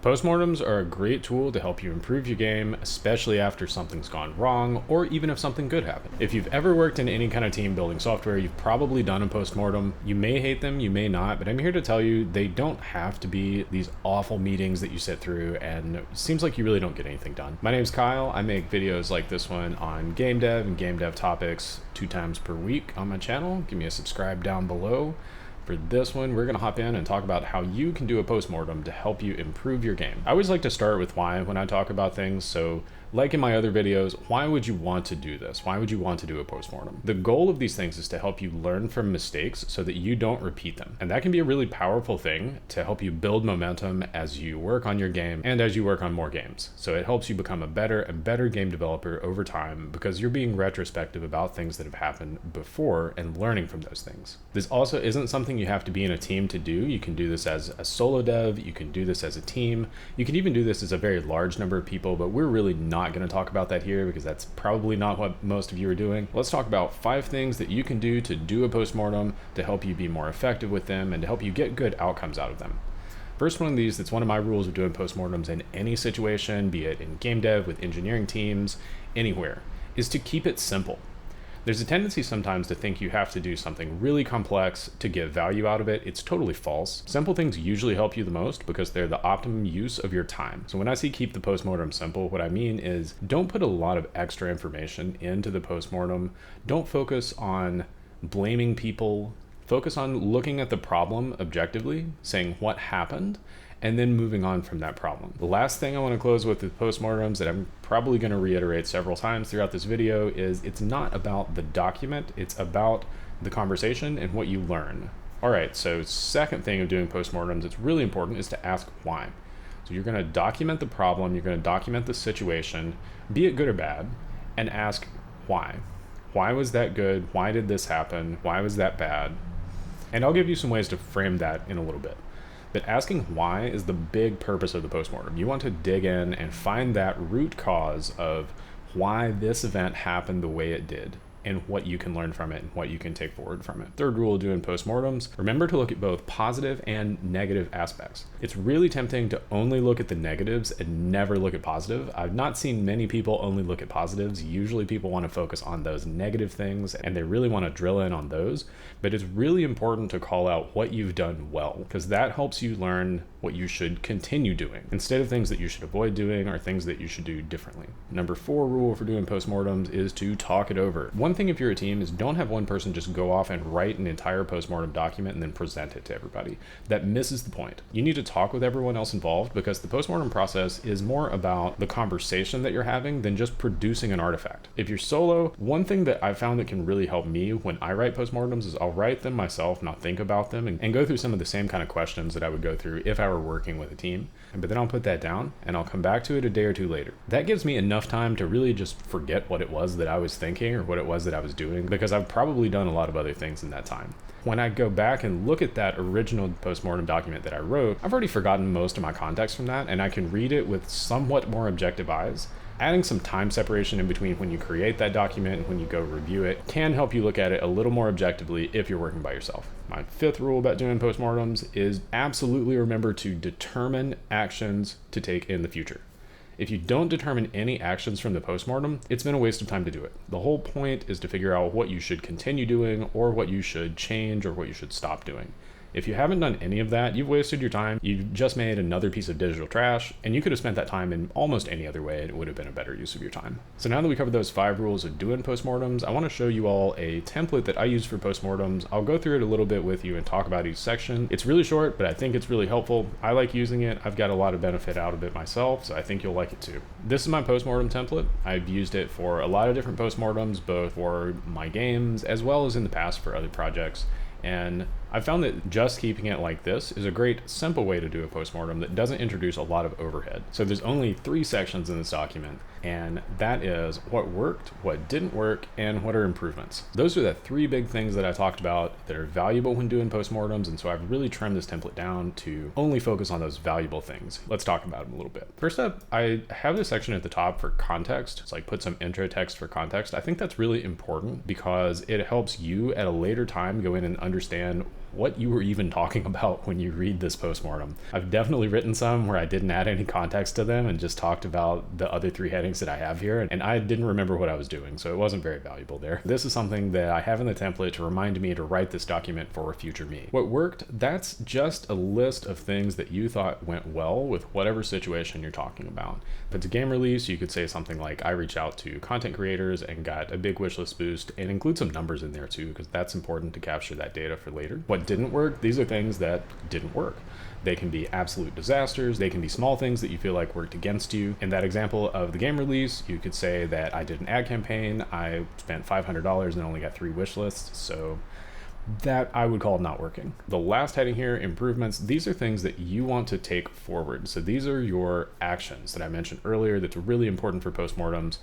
Postmortems are a great tool to help you improve your game, especially after something's gone wrong, or even if something good happened. If you've ever worked in any kind of team building software, you've probably done a postmortem. You may hate them, you may not, but I'm here to tell you they don't have to be these awful meetings that you sit through and it seems like you really don't get anything done. My name's Kyle. I make videos like this one on game dev and game dev topics 2 times per week on my channel. Give me a subscribe down below. For this one, we're going to hop in and talk about how you can do a postmortem to help you improve your game. I always like to start with why when I talk about things. So like in my other videos, why would you want to do this? Why would you want to do a postmortem? The goal of these things is to help you learn from mistakes so that you don't repeat them. And that can be a really powerful thing to help you build momentum as you work on your game and as you work on more games. So it helps you become a better and better game developer over time because you're being retrospective about things that have happened before and learning from those things. This also isn't something you have to be in a team to do. You can do this as a solo dev, you can do this as a team, you can even do this as a very large number of people, but we're really not going to talk about that here because that's probably not what most of you are doing. Let's talk about 5 things that you can do a postmortem to help you be more effective with them and to help you get good outcomes out of them. First one of these, that's one of my rules of doing postmortems in any situation, be it in game dev, with engineering teams, anywhere, is to keep it simple. There's a tendency sometimes to think you have to do something really complex to get value out of it. It's totally false. Simple things usually help you the most because they're the optimum use of your time. So when I say keep the postmortem simple, what I mean is don't put a lot of extra information into the postmortem. Don't focus on blaming people. Focus on looking at the problem objectively, saying what happened, and then moving on from that problem. The last thing I want to close with postmortems that I'm probably going to reiterate several times throughout this video is it's not about the document, it's about the conversation and what you learn. All right, so second thing of doing postmortems that's really important is to ask why. So you're going to document the problem, you're going to document the situation, be it good or bad, and ask why. Why was that good? Why did this happen? Why was that bad? And I'll give you some ways to frame that in a little bit. But asking why is the big purpose of the postmortem. You want to dig in and find that root cause of why this event happened the way it did and what you can learn from it and what you can take forward from it. Third rule of doing postmortems, remember to look at both positive and negative aspects. It's really tempting to only look at the negatives and never look at positive. I've not seen many people only look at positives. Usually people want to focus on those negative things and they really want to drill in on those, but it's really important to call out what you've done well because that helps you learn what you should continue doing instead of things that you should avoid doing or things that you should do differently. Number 4 rule for doing postmortems is to talk it over. One thing if you're a team is don't have one person just go off and write an entire postmortem document and then present it to everybody. That misses the point. You need to talk with everyone else involved because the postmortem process is more about the conversation that you're having than just producing an artifact. If you're solo, one thing that I found that can really help me when I write postmortems is I'll write them myself and I'll think about them and go through some of the same kind of questions that I would go through if I were working with a team. But then I'll put that down and I'll come back to it a day or 2 later. That gives me enough time to really just forget what it was that I was thinking or what it was that I was doing because I've probably done a lot of other things in that time. When I go back and look at that original postmortem document that I wrote, I've already forgotten most of my context from that and I can read it with somewhat more objective eyes. Adding some time separation in between when you create that document and when you go review it can help you look at it a little more objectively if you're working by yourself. My 5th rule about doing postmortems is absolutely remember to determine actions to take in the future. If you don't determine any actions from the postmortem, it's been a waste of time to do it. The whole point is to figure out what you should continue doing or what you should change or what you should stop doing. If you haven't done any of that, you've wasted your time. You've just made another piece of digital trash, and you could have spent that time in almost any other way, and it would have been a better use of your time. So now that we covered those 5 rules of doing postmortems, I want to show you all a template that I use for postmortems. I'll go through it a little bit with you and talk about each section. It's really short, but I think it's really helpful. I like using it. I've got a lot of benefit out of it myself, so I think you'll like it too. This is my postmortem template. I've used it for a lot of different postmortems, both for my games as well as in the past for other projects. And I found that just keeping it like this is a great simple way to do a postmortem that doesn't introduce a lot of overhead. So there's only 3 sections in this document, and that is what worked, what didn't work, and what are improvements. Those are the 3 big things that I talked about that are valuable when doing postmortems, and so I've really trimmed this template down to only focus on those valuable things. Let's talk about them a little bit. First up, I have this section at the top for context. It's like put some intro text for context. I think that's really important because it helps you at a later time go in and understand what you were even talking about when you read this postmortem. I've definitely written some where I didn't add any context to them and just talked about the other 3 headings that I have here, and I didn't remember what I was doing, so it wasn't very valuable there. This is something that I have in the template to remind me to write this document for a future me. What worked, that's just a list of things that you thought went well with whatever situation you're talking about. If it's a game release, you could say something like, I reached out to content creators and got a big wishlist boost, and include some numbers in there too, because that's important to capture that data for later. What didn't work, these are things that didn't work. They can be absolute disasters. They can be small things that you feel like worked against you. In that example of the game release, you could say that I did an ad campaign. I spent $500 and only got 3 wish lists. So that I would call not working. The last heading here, improvements, these are things that you want to take forward. So these are your actions that I mentioned earlier that's really important for postmortems.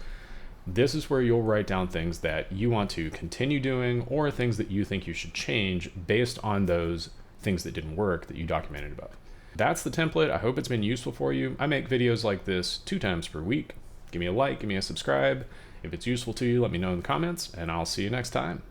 This is where you'll write down things that you want to continue doing or things that you think you should change based on those things that didn't work that you documented above. That's the template. I hope it's been useful for you. I make videos like this 2 times per week. Give me a like, give me a subscribe. If it's useful to you, let me know in the comments, and I'll see you next time.